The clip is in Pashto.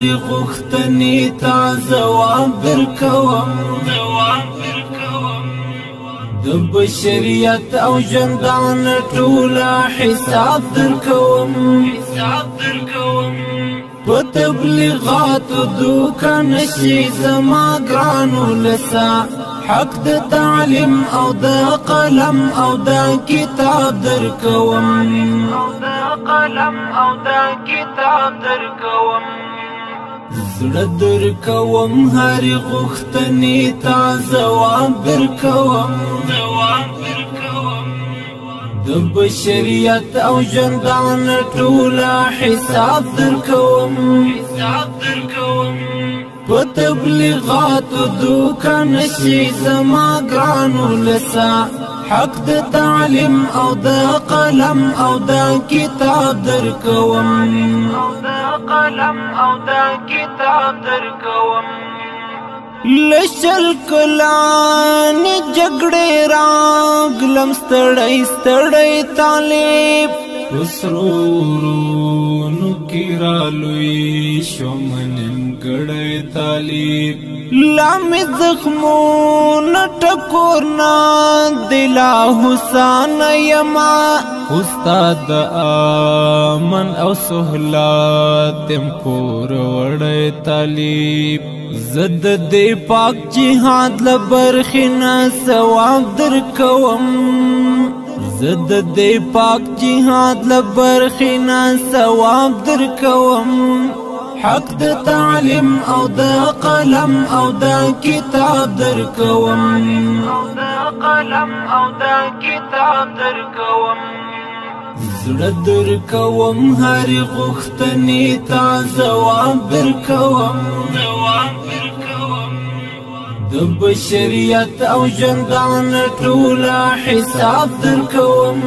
غختنی تا ځواب درکوم د بشریت او ژوندانه ټوله حساب درکوم په تبلیغاتو دوکه نشي زما ګرانو لسا حق د تعلیم او د قلم او د کتاب درکوم زړه درکوم هرې غوښتنې ته ځواب درکوم د بشریت او ژوندانه ټوله حساب درکوم په تبلیغاتو دوکه نشي زما ګرانو لسا حق د تعلیم او د قلم او د کتاب درکوم لشل کلان جګړې راغلم ستړی ستړی طالب وسرورونو کې رالوی شوم نیمګړی طالب لامې زخمونه ټکورنا دلا حسین یما استاد امن او سهولت تم پور وړی طالب زد دې پاک جهاد لبرخنا ثواب درکوم زد دې پاک جهاد لبرخنا ثواب درکوم حق د تعلیم او د قلم او د کتاب درکوم زړه درکوم هرې غوښتنې ته ځواب درکوم د بشریت او ژوندانه ټوله حساب درکوم